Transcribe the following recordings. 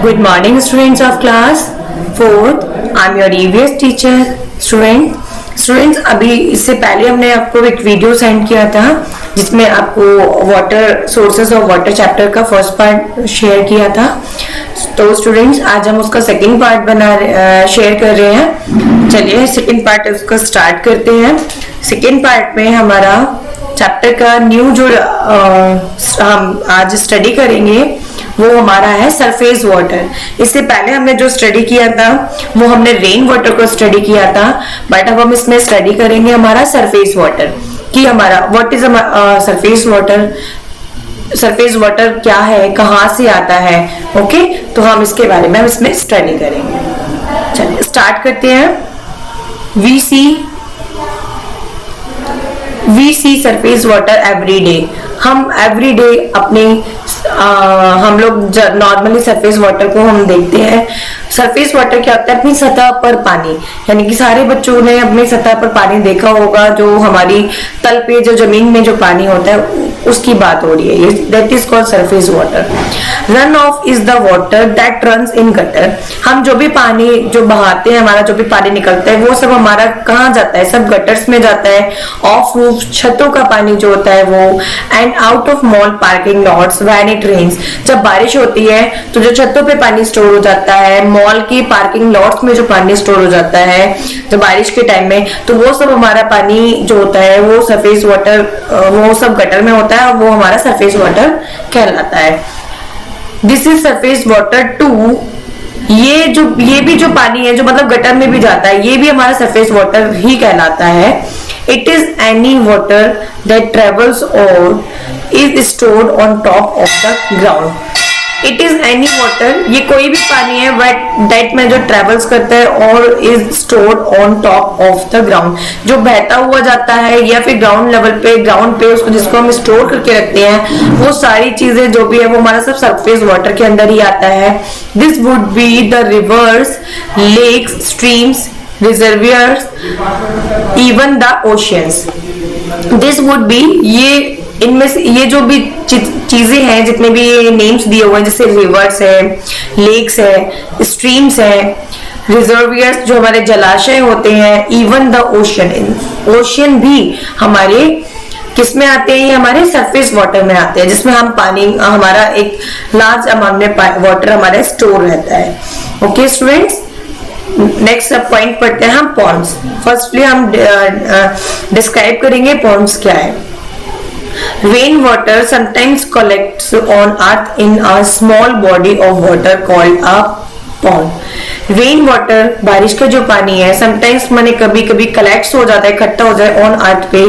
Good morning, students of class 4th. I'm your EVS teacher. Students, अभी इससे पहले हमने आपको एक वीडियो सेंड किया था जिसमें आपको water sources of water chapter का फर्स्ट पार्ट शेयर किया था. तो स्टूडेंट्स, आज हम उसका सेकंड पार्ट शेयर कर रहे हैं. चलिए सेकंड पार्ट उसका स्टार्ट करते हैं. सेकंड पार्ट में हमारा चैप्टर का न्यू जो हम आज स्टडी करेंगे वो हमारा है सरफेस वाटर. इससे पहले हमने जो स्टडी किया था वो हमने रेन वाटर को स्टडी किया था, बट अब हम इसमें स्टडी करेंगे हमारा सरफेस वाटर कि हमारा what is surface water. Surface water क्या है, कहाँ से आता है. ओके, तो हम इसके बारे में हम इसमें स्टडी करेंगे. चलिए स्टार्ट करते हैं. We see surface water every day. हम एवरी डे अपने हम लोग नॉर्मली सरफेस वाटर को हम देखते हैं. सरफेस वाटर क्या होता है? अपनी सतह पर पानी, यानी कि सारे बच्चों ने अपनी सतह पर पानी देखा होगा. जो हमारी तल पे जो जमीन में जो पानी होता है उसकी बात हो रही है. That is called surface water. Run of is the water that runs in gutter. हम जो भी पानी जो बहाते हैं, हमारा जो भी पानी निकलता है वो सब हमारा कहाँ जाता है? सब गटर्स में जाता है. ऑफ रूफ, छतों का पानी जो होता है वो. And out of mall parking lots when it rains. जब बारिश होती है तो जो छतों पे पानी स्टोर हो जाता है, मॉल की पार्किंग लॉट्स में जो पानी स्टोर हो जाता है जब बारिश के टाइम में, तो वो सब हमारा पानी जो होता है वो सरफेस वाटर, वो सब गटर में होता है, वो हमारा सरफेस वाटर कहलाता है. This is surface water too. ये भी जो पानी है जो मतलब गटर में भी जाता है, ये भी हमारा सरफेस वाटर ही कहलाता है. It is any water that travels और is stored on top of the ground. It is any water, ये कोई भी पानी है दैट में जो ट्रेवल्स करता है और is stored on top of the ground, जो बहता हुआ जाता है या फिर ग्राउंड लेवल पे, ग्राउंड पे उसको जिसको हम स्टोर करके रखते हैं, वो सारी चीजें जो भी है वो हमारा सब सरफेस वाटर के अंदर ही आता है. This would be the rivers, lakes, streams, reservoirs, even the oceans. This would be, ये इनमें से ये जो भी चीजें हैं, जितने भी नेम्स दिए हुए हैं, जैसे रिवर्स है, लेक्स है, स्ट्रीम्स है, रिजर्वियर्स जो हमारे जलाशय होते हैं, इवन द ओशियन. ओशियन भी हमारे किस में आते हैं? ये हमारे सरफेस वाटर में आते हैं, जिसमें हम पानी, हमारा एक लार्ज अमाउंट में वाटर हमारे स्टोर रहता है. ओके स्टूडेंट्स, नेक्स्ट अब पॉइंट पढ़ते हैं हम पॉन्ड्स. फर्स्टली हम डिस्क्राइब करेंगे पॉन्ड्स क्या है. Rain water sometimes collects on earth in a small body of water called a pond. Rain water, बारिश का जो पानी है, समटाइम्स माने कभी कभी कलेक्ट हो जाता है, इकट्ठा हो जाए ऑन अर्थ पे,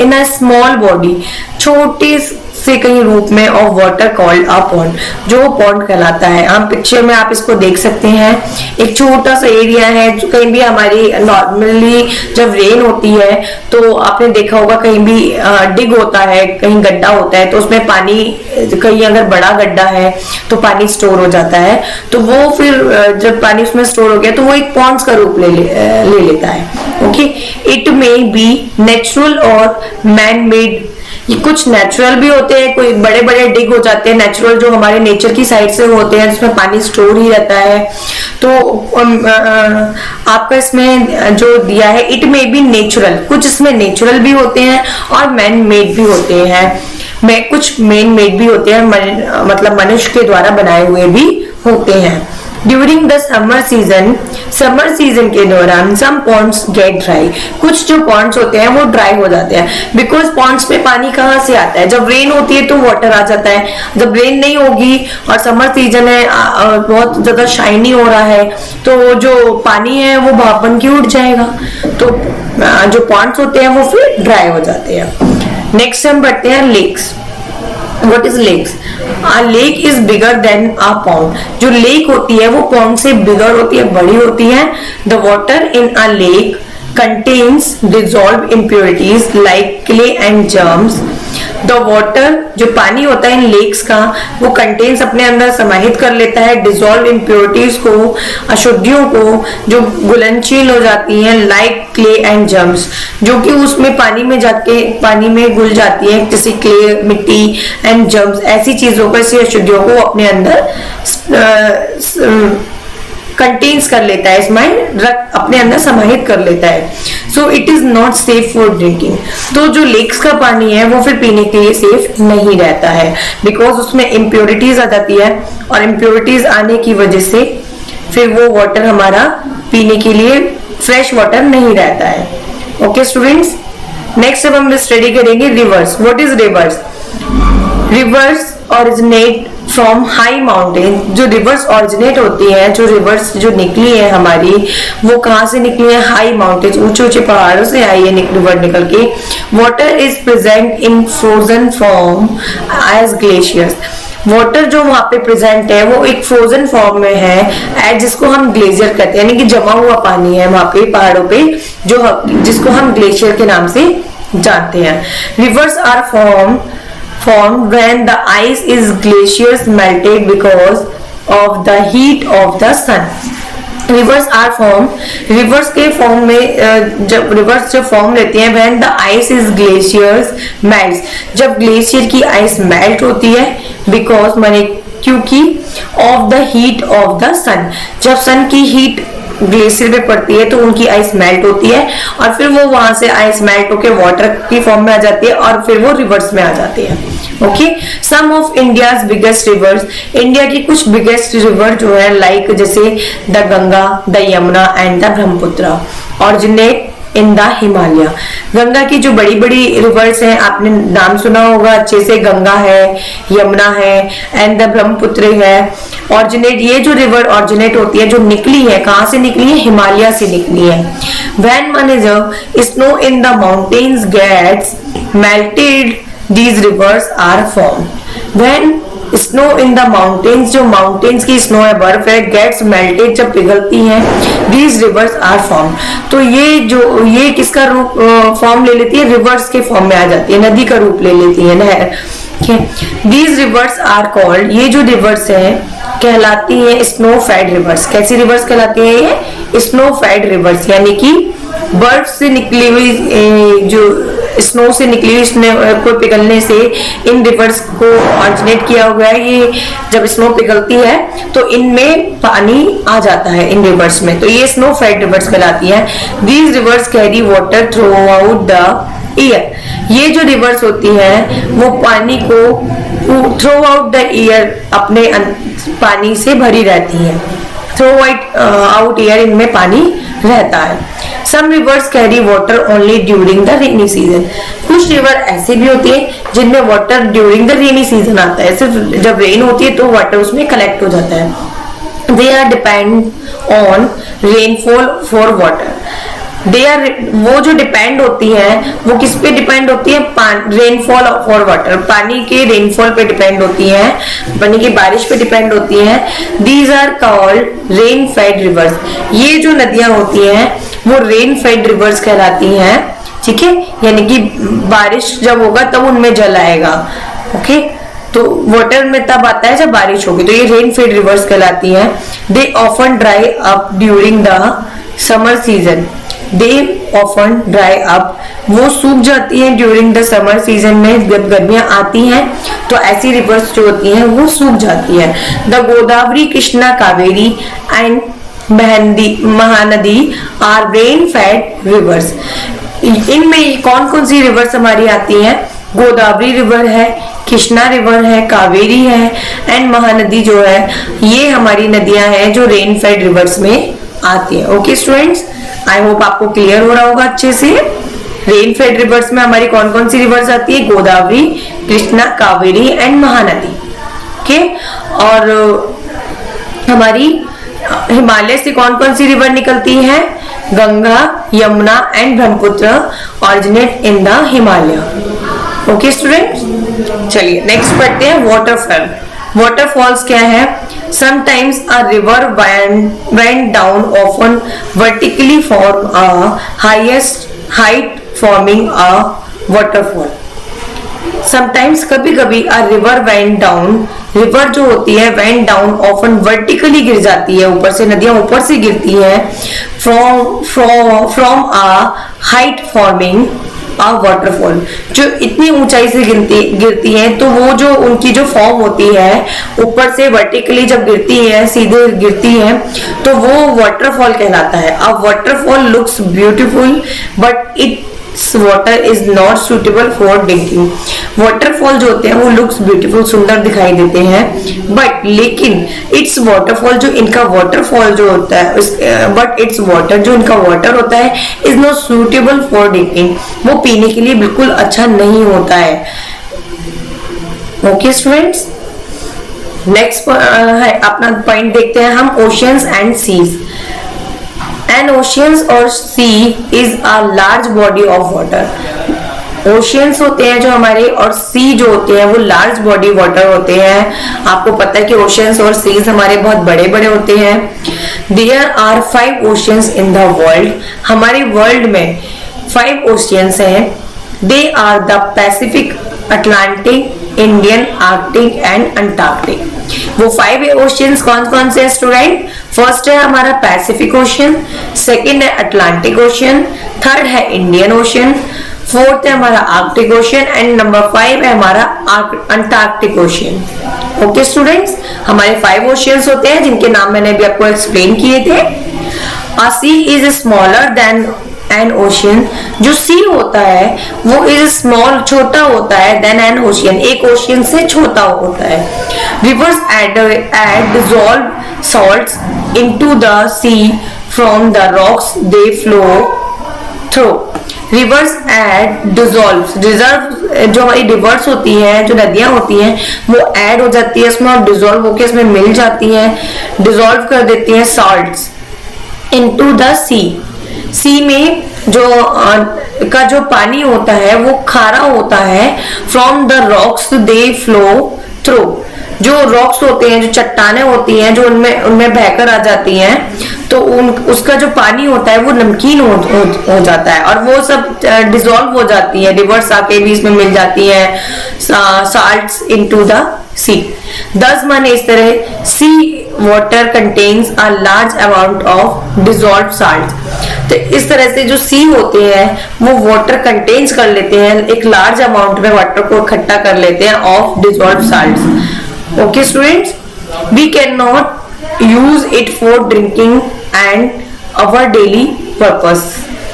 इन अ स्मॉल बॉडी, छोटे से कहीं रूप में, of water called a pond, जो पॉन्ड कहलाता है. हम पिक्चर में आप इसको देख सकते हैं. एक छोटा सा एरिया है जो कहीं भी हमारी नॉर्मली जब रेन होती है तो आपने देखा होगा कहीं भी डिग होता है, कहीं गड्ढा होता है, तो उसमें पानी, कहीं अगर बड़ा गड्ढा है तो पानी स्टोर हो जाता है. तो वो फिर जब पानी उसमें स्टोर हो गया तो वो एक पॉन्ड्स का रूप ले लेता है. Okay, it may be natural और मैन मेड. ये कुछ नेचुरल भी होते हैं, कोई बड़े बड़े डिग हो जाते हैं, नेचुरल जो हमारे नेचर की साइड से होते हैं जिसमें पानी स्टोर ही रहता है. तो आपका इसमें जो दिया है, इट मे बी नेचुरल, कुछ इसमें नेचुरल भी होते हैं और मैन मेड भी होते हैं. कुछ मैन मेड भी होते हैं, मतलब मनुष्य के द्वारा बनाए हुए भी होते हैं. ड्यूरिंग द समर सीजन के दौरान सम पॉन्ड्स गेट ड्राई. कुछ जो पॉन्ड्स होते हैं वो ड्राई हो जाते हैं, बिकॉज पॉन्ड्स में पानी कहाँ से आता है? जब रेन होती है तो वाटर आ जाता है. जब रेन नहीं होगी और समर सीजन है, बहुत ज्यादा शाइनी हो रहा है, तो जो पानी है वो भाप बन के उड़ जाएगा, तो जो पॉन्ड्स होते हैं वो फिर ड्राई हो जाते हैं. नेक्स्ट हम बढ़ते हैं lakes. What is lakes? A lake is bigger than a pond. जो लेक होती है वो पॉन्ड से बिगर होती है, बड़ी होती है. The water in a lake contains dissolved impurities like clay and germs. The water, जो पानी होता है इन लेक्स का, वो कंटेन्स अपने अंदर समाहित कर लेता है डिजॉल्व इम्प्योरिटीज को, अशुद्धियों को जो घुलनशील हो जाती हैं, लाइक क्ले एंड जम्स, जो कि उसमें पानी में जाके पानी में घुल जाती है, जैसे क्ले मिट्टी एंड जम्स, ऐसी चीजों को, ऐसी अशुद्धियों को अपने अंदर कंटेन्स कर लेता है, इसमें अपने अंदर समाहित कर लेता है। So it is not safe for drinking. तो जो लेक्स का पानी है वो फिर पीने के लिए सेफ नहीं रहता है, बिकॉज उसमें इम्प्योरिटीज आ जाती है, और इम्प्योरिटीज आने की वजह से फिर वो वाटर हमारा पीने के लिए फ्रेश वाटर नहीं रहता है। ओके स्टूडेंट्स, नेक्स्ट अब हम स्टडी करेंगे reverse. What is reverse? Reverse originate from high mountain. जो रिवर्स ओरिजिनेट होती है, जो रिवर्स जो निकली है हमारी, वो कहाँ से निकली है? हाई माउंटेन, ऊंचे ऊंचे पहाड़ों से आई है रिवर निकल के। Water is present in frozen form as glaciers. Water जो वहां पे प्रेजेंट है वो एक फ्रोजन फॉर्म में है, एज जिसको हम ग्लेशियर कहते हैं, यानी कि जमा हुआ पानी है वहां पे पहाड़ों पे, जो जिसको हम ग्लेशियर के नाम से जानते हैं। Rivers are formed when the ice is glaciers melted because of the heat of the sun. Rivers are form, rivers के फॉर्म में जब रिवर्स जब फॉर्म लेते हैं when the ice is glaciers melts, जब ग्लेशियर की आइस मेल्ट होती है, बिकॉज माने क्योंकि of the heat of the sun, जब सन की हीट ग्लेशियर पे पड़ती है तो उनकी आइस मेल्ट होती है, और फिर वो वहां से आइस मेल्ट होकर वाटर की फॉर्म में आ जाती है, और फिर वो रिवर्स में आ जाती है। Okay, some of India's biggest rivers, India की कुछ बिगेस्ट रिवर जो है लाइक जैसे the Ganga, the Yamuna and the Brahmaputra originate in the Himalaya. Ganga की जो बड़ी बड़ी रिवर्स हैं, आपने नाम सुना होगा अच्छे से, गंगा है, यमुना है एंड द ब्रह्मपुत्र है। ऑरिजिनेट, ये जो रिवर ऑरिजिनेट होती है, जो निकली है, कहाँ से निकली है? हिमालय से निकली है। व्हेन माने जब snow in the mountains gets melted, these rivers are formed when snow in the mountains, जो माउंटेन्स की स्नो है, बर्फ है, गेट्स मेल्टेड, जब पिघलती हैं, these rivers are formed। तो ये किसका रूप फॉर्म ले लेती है? रिवर्स के फॉर्म में आ जाती है, नदी का रूप ले लेती है, नहर। these rivers are called, ये जो रिवर्स है कहलाती है स्नो फेड रिवर्स। कैसी रिवर्स कहलाती है ये? स्नो फेड रिवर्स, यानी कि बर्फ से निकली हुई, जो स्नो से निकली हुई स्नो को पिघलने से इन रिवर्स को ऑरिजिनेट किया हुआ है। ये जब स्नो पिघलती है तो इनमें पानी आ जाता है इन रिवर्स में, तो ये स्नो फेड रिवर्स कहलाती है। These rivers carry water through out the year, ये जो रिवर्स होती है वो पानी को थ्रू आउट द ईयर अपने पानी से भरी रहती है। थ्रू आउट ईयर इनमें पानी रहता है। Some rivers carry water only during the rainy season, कुछ रिवर ऐसे भी होती है जिनमें water during the rainy season आता है, सिर्फ जब रेन होती है तो वाटर उसमें कलेक्ट हो जाता है। They are depend on rainfall for water, they are, वो जो डिपेंड होती है वो किस पे डिपेंड होती है? रेनफॉल फॉर वाटर, पानी के रेनफॉल पे डिपेंड होती है, पानी की बारिश पे डिपेंड होती है। These are called rain fed rivers, ये जो नदियां होती हैं वो रेन फेड रिवर्स कहलाती हैं, ठीक है, यानी कि बारिश जब होगा तब उनमें जल आएगा। ओके, तो वाटर में तब आता है जब बारिश होगी, तो ये रेन फेड रिवर्स कहलाती हैं। They often dry up during the summer season, they often dry up, वो सूख जाती हैं ड्यूरिंग द समर सीजन में, जब गर्मियां आती हैं तो ऐसी रिवर्स जो होती हैं वो सूख जाती है। The Godavari, Krishna, Kaveri and Mahanadi are rain fed rivers. इनमें कौन कौन सी रिवर्स हमारी आती हैं? गोदावरी रिवर है, कृष्णा रिवर है, कावेरी है एंड महानदी जो है, ये हमारी नदियां हैं जो रेन फेड रिवर्स में आती है। ओके स्टूडेंट्स, आई होप आपको क्लियर हो रहा होगा अच्छे से। रेन फेड रिवर्स में हमारी कौन कौन सी रिवर्स आती है? गोदावरी, कृष्णा, कावेरी एंड महानदी। ओके, और हमारी हिमालय से कौन कौन सी रिवर निकलती है? Ganga, Yamuna and Brahmaputra originate in the Himalaya. Okay students, चलिए नेक्स्ट पढ़ते हैं वाटरफॉल। वाटरफॉल्स क्या है? Sometimes a river went down, often vertically from a highest height, forming a waterfall. Sometimes कभी कभी a river went down, river जो होती है वेंट डाउन ऑफन वर्टिकली गिर जाती है, ऊपर से नदियां ऊपर से गिरती है, from a height forming a waterfall, जो इतनी ऊंचाई से गिरती है तो वो जो उनकी जो फॉर्म होती है ऊपर से वर्टिकली जब गिरती है, सीधे गिरती है, तो वो वाटरफॉल कहलाता है। अ waterfall looks beautiful but it's water is not suitable for drinking. Waterfall जो होते हैं वो लुक्स ब्यूटीफुल, सुंदर दिखाई देते हैं, बट लेकिन इट्स वाटरफॉल जो इनका वाटरफॉल जो होता है, बट इट्स वाटर जो इनका वाटर होता है is not suitable for drinking, वो पीने के लिए बिल्कुल अच्छा नहीं होता है। ओके स्टूडेंट्स, नेक्स्ट है अपना पॉइंट देखते हैं हम, oceans and seas. An oceans और sea is a large body of water. Oceans होते हैं जो हमारे, और सी जो होते हैं वो लार्ज बॉडी वाटर होते हैं। आपको पता है कि ओशियंस और सीज हमारे बहुत बड़े बड़े होते हैं। There are 5 oceans in the world. हमारे वर्ल्ड में 5 ओशियंस हैं। They are the Pacific, Atlantic, Indian, Arctic and Antarctic. वो 5 ओशियंस कौन कौन से स्टूडेंट? फर्स्ट है हमारा पैसिफिक ओशियन, सेकंड है अटलांटिक ओशियन, थर्ड है इंडियन ओशियन, फोर्थ है हमारा आर्कटिक ओशियन एंड नंबर 5 है हमारा अंटार्कटिक ओशियन। ओके स्टूडेंट्स, हमारे 5 ओशियंस होते हैं जिनके नाम मैंने अभी आपको एक्सप्लेन किए थे। A sea is smaller than an ocean। जो सी होता है वो इज स्मॉल, छोटा होता है, देन एन ओशियन, एक ओशियन से छोटा होता है। Rivers add dissolve salts into the sea from the rocks they flow through. Rivers add dissolve, reserve जो हमारी रिवर्स होती है, जो नदियां होती हैं वो ऐड हो जाती है इसमें और डिजॉल्व होकर इसमें मिल जाती हैं, डिजॉल्व कर देती हैं सॉल्ट्स इनटू द सी। सी में जो का जो पानी होता है वो खारा होता है। From the rocks they flow through, जो रॉक्स होते हैं, जो चट्टानें होती हैं, जो उनमें बहकर आ जाती हैं, तो उसका जो पानी होता है वो नमकीन हो जाता है और वो सब डिसॉल्व हो जाती है, रिवर्स आके भी इसमें मिल जाती है साल्ट्स इनटू द सी। 10 माने इस तरह sea water contains a large amount of dissolve salt. तो इस तरह से जो सी होते हैं वो वाटर कंटेन्स कर लेते हैं, एक लार्ज अमाउंट में वाटर को इकट्ठा कर लेते हैं of dissolve salts. Okay students, we can not use it for drinking and our daily purpose.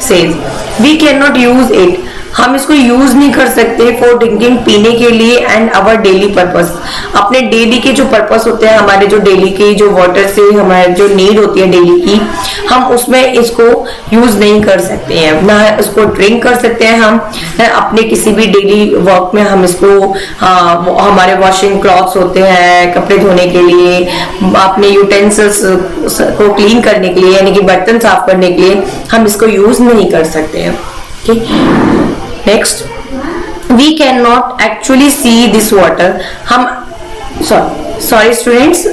Says we can not use it, हम इसको यूज नहीं कर सकते फॉर ड्रिंकिंग, पीने के लिए, एंड अवर डेली पर्पस, अपने डेली के जो पर्पस होते हैं, हमारे जो डेली की जो वाटर से हमारे जो नीड होती है डेली की, हम उसमें इसको यूज नहीं कर सकते हैं। ना इसको ड्रिंक कर सकते हैं हम, अपने किसी भी डेली वर्क में हम इसको हमारे वॉशिंग क्लॉथ्स होते हैं कपड़े धोने के लिए, अपने यूटेंसिल्स को क्लीन करने के लिए यानी कि बर्तन साफ करने के लिए हम इसको यूज नहीं कर सकते हैं। Next, we can not actually see this water. हम सॉरी स्टूडेंट्स,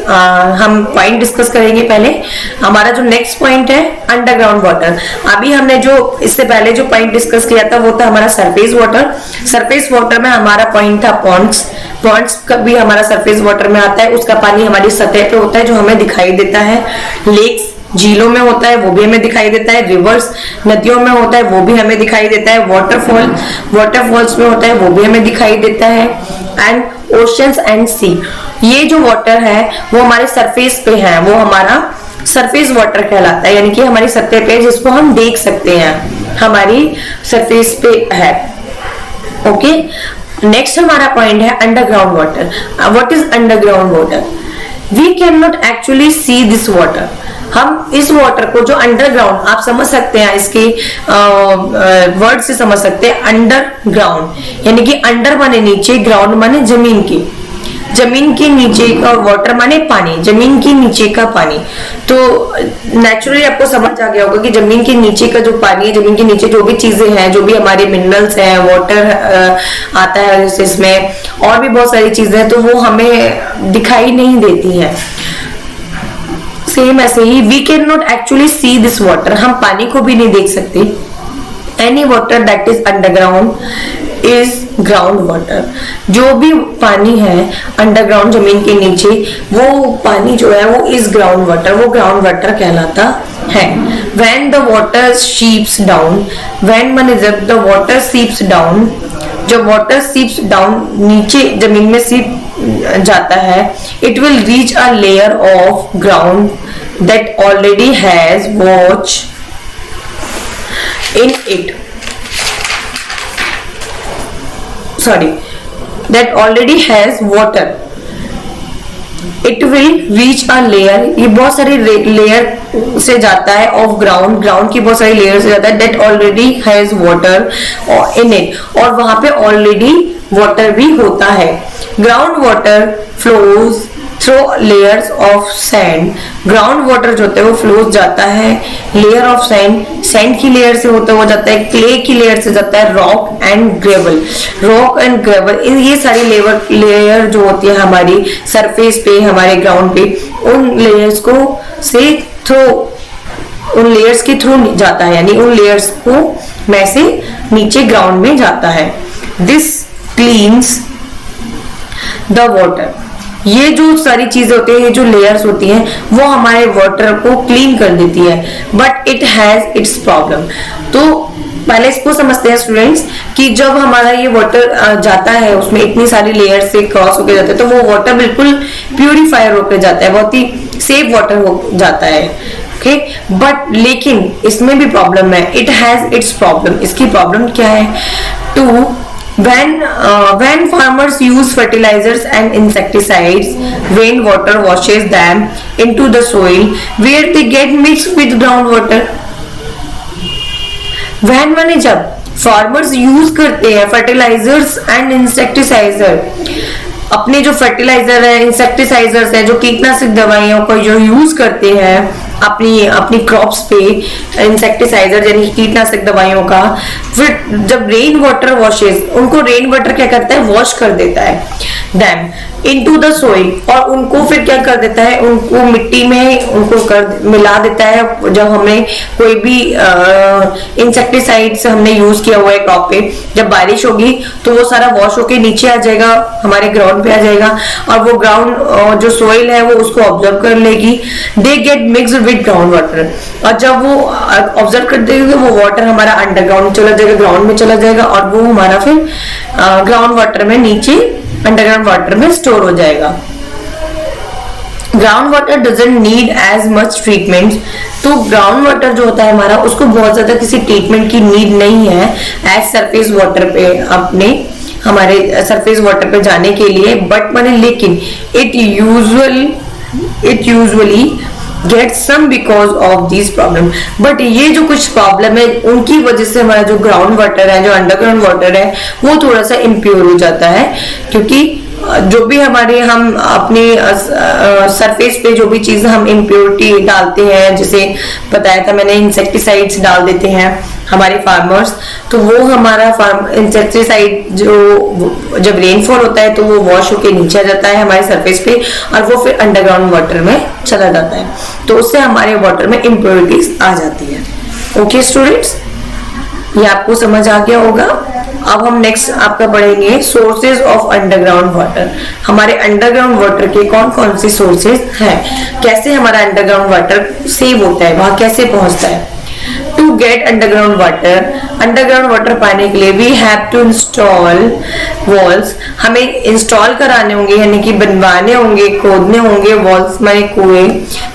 हम पॉइंट डिस्कस करेंगे पहले। हमारा जो नेक्स्ट पॉइंट है अंडरग्राउंड वाटर। अभी हमने जो इससे पहले जो पॉइंट डिस्कस किया था वो था हमारा सरफेस वाटर। सरफेस वाटर में हमारा पॉइंट था पॉन्ड्स। पॉन्ड्स का भी हमारा सरफेस वाटर में आता है, उसका पानी हमारी सतह पे होता है जो हमें दिखाई देता है। लेक्स झीलों में होता है वो भी हमें दिखाई देता है, रिवर्स नदियों में होता है वो भी हमें दिखाई देता है, वाटरफॉल्स में होता है वो भी हमें दिखाई देता है, एंड ओशंस एंड सी। ये जो वाटर है वो हमारे सरफेस पे है, वो हमारा सरफेस वाटर कहलाता है, यानी कि हमारी सतह पे जिसको हम देख सकते हैं, हमारी सरफेस पे है। ओके, नेक्स्ट हमारा पॉइंट है underground water. What is underground water? We can not actually see this water. हम इस वाटर को जो अंडरग्राउंड, आप समझ सकते हैं इसके वर्ड से समझ सकते हैं, अंडरग्राउंड यानी कि अंडर माने नीचे, ग्राउंड माने जमीन की, जमीन के नीचे का वाटर माने पानी, जमीन के नीचे का पानी। तो नेचुरली आपको समझ आ गया होगा कि जमीन के नीचे का जो पानी है, जमीन के नीचे जो भी चीजें हैं, जो भी हमारे मिनरल्स हैं, वाटर आता है इसमें, और भी बहुत सारी चीजें हैं, तो वो हमें दिखाई नहीं देती हैं। सेम ऐसे ही we can not actually see this water, हम पानी को भी नहीं देख सकते। Any water that is underground is ground water. जो भी पानी है अंडरग्राउंड जमीन के नीचे, वो पानी जो है वो इज ग्राउंड वाटर, वो ग्राउंड वाटर कहलाता है। When the water seeps down, when माने जब the water seeps down, जब water seeps down नीचे जमीन में सीप जाता है, it will reach a layer of ground that already has water in it. Sorry, that already has water. It will reach a layer, ये बहुत सारी लेयर से जाता है ऑफ ग्राउंड, ग्राउंड की बहुत सारी लेयर से जाता है, that already has water in it, और वहां पे ऑलरेडी वाटर भी होता है। Ground water flows through layers of sand, ground water जो होता है वो फ्लोज जाता है लेयर ऑफ सैंड, सैंड की लेयर से होता हुआ जाता है, क्ले की लेयर से जाता है rock and gravel, rock and gravel, ये सारी लेयर जो होती है हमारी सरफेस पे, हमारे ग्राउंड पे, उन लेयर्स को से थ्रू, उन लेयर्स के थ्रू जाता है, यानी उन लेयर्स को में से नीचे ग्राउंड में जाता है। दिस क्लीन्स द वाटर, ये जो सारी चीजें होती है, ये जो लेयर्स होती हैं, वो हमारे वाटर को क्लीन कर देती है, but it has it's problem. तो पहले इसको समझते हैं स्टूडेंट्स कि जब हमारा ये वाटर जाता है, उसमें इतनी सारी लेयर से क्रॉस होकर जाता है, तो वो वाटर बिल्कुल प्यूरिफायर होकर जाता है, बहुत ही सेफ वाटर हो जाता है। ओके, बट लेकिन इसमें भी प्रॉब्लम है, इट हैज इट्स प्रॉब्लम। इसकी प्रॉब्लम क्या है? To when farmers use fertilizers and insecticides, rainwater washes them into the soil where they get mixed with groundwater. when माने जब farmers use करते हैं fertilizers and insecticides, अपने जो फर्टिलाइजर है, इंसेक्टिसाइजर्स है, जो कीटनाशक दवाइयों को जो यूज करते हैं अपनी क्रॉप्स पे, इंसेक्टिसाइजर यानी कीटनाशक दवाइयों का, फिर जब रेन वाटर वॉशेस, उनको रेन वाटर क्या करता है? वॉश कर देता है देम इनटू द सोइल, और उनको फिर क्या कर देता है? उनको मिट्टी में उनको मिला देता है। जब हमने कोई भी इंसेक्टिसाइड्स हमने यूज किया हुआ है क्रॉप पे, जब बारिश होगी तो वो सारा वॉश होके नीचे आ जाएगा, हमारे ग्राउंड पे आ जाएगा, और वो ग्राउंड जो सोइल है वो उसको ऑब्जर्व कर लेगी। They get mixed with ground water, और जब वो ऑब्जर्व कर देगी वो वाटर हमारा अंडरग्राउंड चला जाएगा, ग्राउंड में चला जाएगा, और वो हमारा फिर ग्राउंड वाटर में नीचे अंडरग्राउंड वाटर में स्टोर हो जाएगा। Ground water doesn't need as much treatment, तो ग्राउंड वाटर जो होता है हमारा, उसको बहुत ज्यादा किसी ट्रीटमेंट की नीड नहीं है एज सरफेस वाटर पे, अपने हमारे सरफेस वाटर पे जाने के लिए, बट मैंने लेकिन it usually get some because of this problem, but ये जो कुछ प्रॉब्लम है उनकी वजह से हमारा जो ग्राउंड वाटर है, जो अंडरग्राउंड वाटर है, वो थोड़ा सा इम्प्योर हो जाता है, क्योंकि जो भी हमारे हम अपने सरफेस पे जो भी चीज हम इम्प्योरिटी डालते हैं, जैसे बताया था मैंने, इंसेक्टिसाइड्स डाल देते हैं हमारे फार्मर्स, तो वो हमारा इंसेक्टिसाइड जो जब रेनफॉल होता है तो वो वॉश होके नीचे आ जाता है हमारे सरफेस पे, और वो फिर अंडरग्राउंड वाटर में चला जाता है, तो उससे हमारे वाटर में इम्प्योरिटीज आ जाती है। ओके स्टूडेंट्स, ये आपको समझ आ गया होगा। अब हम नेक्स्ट आपका पढ़ेंगे सोर्सेज ऑफ अंडरग्राउंड वाटर। हमारे अंडरग्राउंड वाटर के कौन कौन से सोर्सेज हैं, कैसे हमारा अंडरग्राउंड वाटर सेव होता है, वहां कैसे पहुंचता है। टू गेट अंडरग्राउंड वाटर पाने के लिए we have to install wells, हमें इंस्टॉल कराने होंगे, यानी कि बनवाने होंगे, खोदने होंगे वॉल्स, माने कुएं,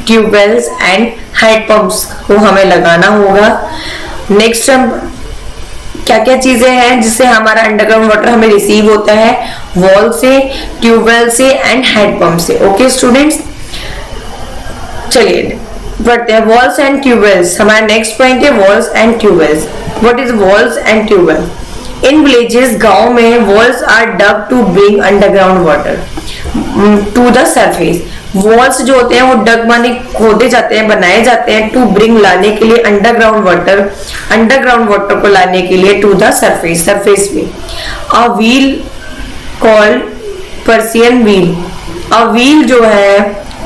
ट्यूबवेल्स एंड हैंड पंप्स को हमें लगाना होगा। नेक्स्ट हम क्या क्या चीजें हैं जिससे हमारा अंडरग्राउंड वाटर हमें रिसीव होता है? वॉल से, ट्यूबवेल से एंड हैंड पंप से। ओके स्टूडेंट्स, चलिए बढ़ते हैं। वॉल्स एंड ट्यूबवेल्स, हमारा नेक्स्ट पॉइंट है wells and tubewells. What is wells and tubewell? In villages, गांव में wells are dug to bring underground water to the surface. Wells जो होते हैं वो डग माने खोदे जाते हैं, बनाए जाते हैं, टू ब्रिंग लाने के लिए अंडरग्राउंड वाटर को लाने के लिए टू द सरफेस में। A wheel called Persian wheel, a wheel जो है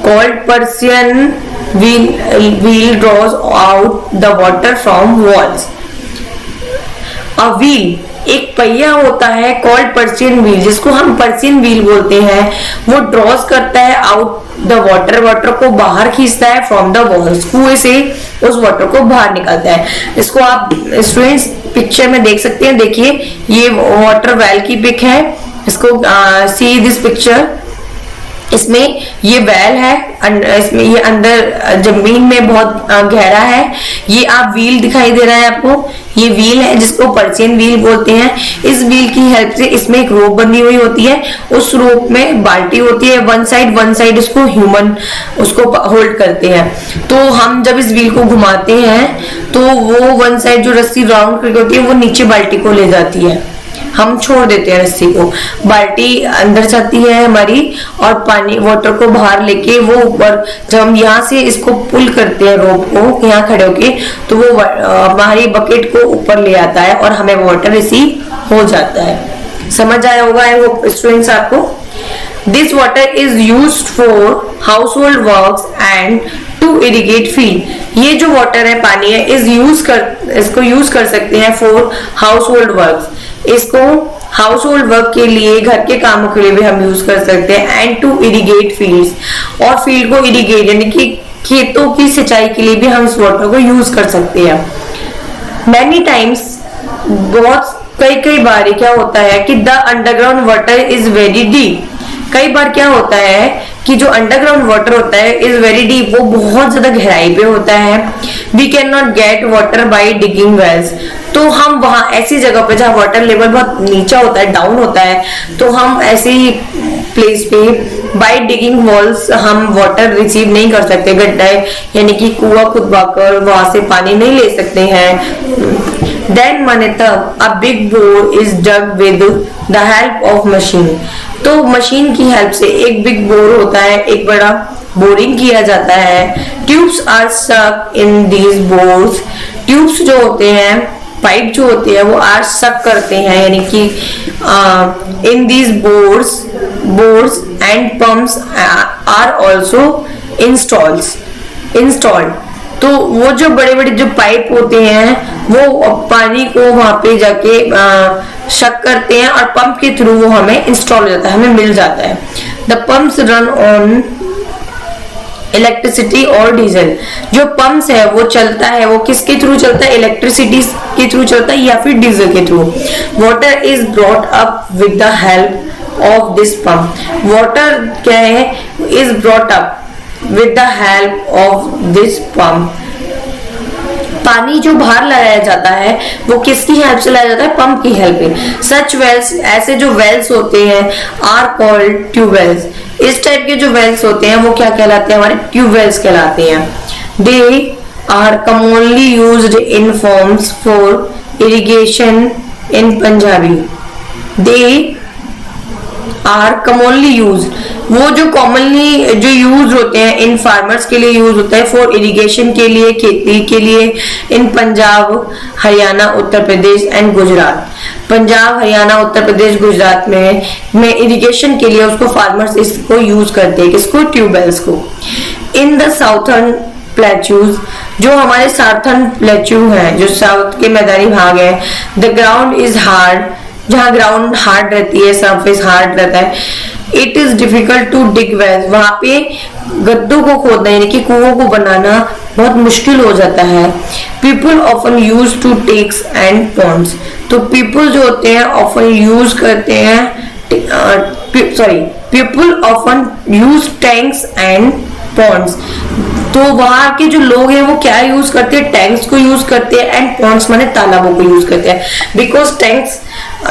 called Persian wheel draws out the water from wells. A wheel एक पहिया होता है कॉल्ड पर्सियन व्हील, जिसको हम पर्सियन व्हील बोलते हैं, वो ड्रॉज करता है आउट द वाटर, वाटर को बाहर खींचता है फ्रॉम द वॉल्स, कुएं से उस वाटर को बाहर निकालता है। इसको आप स्टूडेंट्स पिक्चर में देख सकते हैं, देखिए ये वाटर वेल की पिक है, इसको सी दिस पिक्चर, इसमें ये वेल है, इसमें ये अंदर जमीन में बहुत गहरा है, ये आप व्हील दिखाई दे रहा है आपको, ये व्हील है जिसको पर्सियन व्हील बोलते हैं। इस व्हील की हेल्प से इसमें एक रोप बंधी हुई होती है, उस रोप में बाल्टी होती है, वन साइड उसको ह्यूमन उसको होल्ड करते हैं। तो हम जब इस व्हील को घुमाते हैं तो वो वन साइड जो रस्सी राउंड करके होती है वो नीचे बाल्टी को ले जाती है, हम छोड़ देते हैं रस्सी को, बाल्टी अंदर जाती है हमारी और पानी वाटर को बाहर लेके वो ऊपर, जब हम यहाँ से इसको पुल करते हैं रोप को यहाँ खड़े होके, तो वो हमारी बकेट को ऊपर ले आता है और हमें वाटर रिसीव हो जाता है। समझ आया होगा वो स्टूडेंट्स आपको। This water is used for household works and to irrigate field. ये जो वाटर है, पानी है, इसको यूज कर सकते हैं फॉर हाउसहोल्ड वर्क्स, इसको हाउस होल्ड वर्क के लिए, घर के कामों के लिए भी हम यूज कर सकते हैं। एंड टू इरिगेट फील्ड्स, और फील्ड को इरिगेट यानी कि खेतों की सिंचाई के लिए भी हम इस वाटर को यूज कर सकते हैं। मैनी टाइम्स, कई बार क्या होता है कि the underground water is very deep. कई बार क्या होता है कि जो अंडरग्राउंड वाटर होता है इज वेरी डीप, वो बहुत ज्यादा गहराई पे होता है। We can not get water by digging wells, तो हम वहां ऐसी जगह पे जहाँ वाटर लेवल बहुत नीचा होता है, डाउन होता है, तो हम ऐसी प्लेस पे बाई डिगिंग वॉल्स हम वाटर रिसीव नहीं कर सकते, गड्ढे यानी कि कुआं खुदवाकर वहां से पानी नहीं ले सकते हैं। देन तब a big bore is dug with the help of machine, तो मशीन की हेल्प से एक बिग बोर होता है, एक बड़ा बोरिंग किया जाता है। Tubes are stuck in these bores, tubes जो होते हैं, पाइप जो होते हैं, वो आर स्टक करते हैं यानी कि in these bores and pumps are also installed. तो वो जो बड़े बड़े जो पाइप होते हैं वो पानी को वहां पे जाके शक करते हैं और पंप के थ्रू वो हमें इंस्टॉल हो जाता है, हमें मिल जाता है। The pumps run on electricity और डीजल, जो पंप्स है वो चलता है, वो किसके थ्रू चलता है, इलेक्ट्रिसिटी के थ्रू चलता है या फिर डीजल के through. Water is brought up with the help of this pump, water क्या है, is brought up with the help of this pump. पानी जो बाहर लगाया जाता है वो किसकी हेल्प से लाया जाता है, पंप की हेल्प से। सच वेल्स, ऐसे जो वेल्स होते हैं, आर कॉल्ड ट्यूबवेल्स, इस टाइप के जो वेल्स होते हैं वो क्या कहलाते हैं, हमारे ट्यूबवेल्स कहलाते हैं। They are commonly used in farms for irrigation in Punjabi. They are commonly use, वो जो कॉमनली जो यूज होते हैं इन फार्मर्स के लिए यूज होता है, फॉर इरिगेशन के लिए, खेती के लिए, इन पंजाब, हरियाणा, उत्तर प्रदेश एंड गुजरात। पंजाब, हरियाणा, उत्तर प्रदेश, गुजरात में इरिगेशन के लिए उसको फार्मर्स इसको यूज करते हैं, किसको, ट्यूबवेल्स को। इन द साउथर्न प्लेट्यूज, जो हमारे साउथर्न प्लेट्यू है, जो साउथ के मैदानी भाग है, द ग्राउंड इज हार्ड, जहाँ ग्राउंड हार्ड रहती है, सरफेस हार्ड रहता है। It is difficult to dig wells, वहां पे गड्ढों को खोदना यानी कि कुओं को बनाना बहुत मुश्किल हो जाता है। People often use to tanks and ponds, तो पीपल जो होते हैं ऑफन यूज करते हैं, people often use tanks and ponds, तो वहां के जो लोग हैं वो क्या यूज करते हैं, टैंक्स को यूज करते हैं एंड पॉन्ड्स माने तालाबों को यूज करते हैं। बिकॉज टैंक्स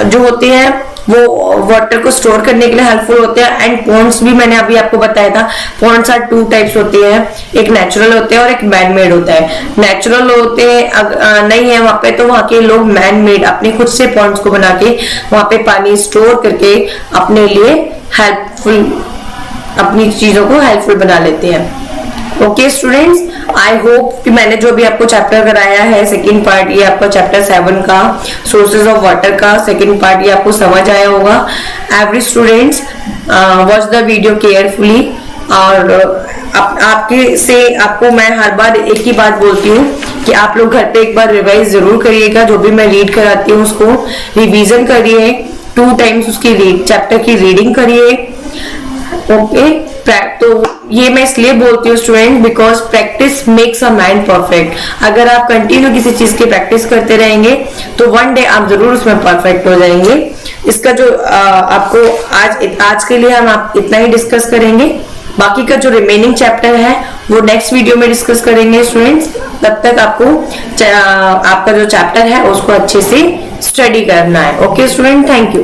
जो होते हैं वो वाटर को स्टोर करने के लिए हेल्पफुल होते हैं, एंड पॉन्ड्स भी मैंने अभी आपको बताया था। पॉन्ड्स आर टू टाइप्स होते हैं, एक नेचुरल होते हैं और एक मैन मेड होता है। नेचुरल होते हैं नहीं है वहां पे, तो वहां के लोग मैन मेड अपने खुद से पॉन्ड्स को बना के वहां पे पानी स्टोर करके अपने लिए हेल्पफुल, अपनी चीजों को हेल्पफुल बना लेते हैं। ओके स्टूडेंट्स, आई होप कि मैंने जो भी आपको चैप्टर कराया है सेकंड पार्ट, ये आपका चैप्टर 7 का सोर्सेज ऑफ वाटर का सेकंड पार्ट, ये आपको समझ आया होगा। Every students watch the video carefully और आपको मैं हर बार एक ही बात बोलती हूँ कि आप लोग घर पे एक बार रिवाइज जरूर करिएगा, जो भी मैं रीड कराती हूँ उसको रिवीजन करिए, 2 टाइम्स उसकी चैप्टर की रीडिंग करिए। ओके, तो ये मैं इसलिए बोलती हूँ student, because practice makes a man perfect. अगर आप कंटिन्यू किसी चीज की प्रैक्टिस करते रहेंगे तो वन डे आप जरूर उसमें परफेक्ट हो जाएंगे। इसका जो आपको आज के लिए हम आप इतना ही डिस्कस करेंगे, बाकी का जो रिमेनिंग चैप्टर है वो नेक्स्ट वीडियो में डिस्कस करेंगे स्टूडेंट्स। तब तक आपको आपका जो चैप्टर है उसको अच्छे से स्टडी करना है। Okay student, thank you.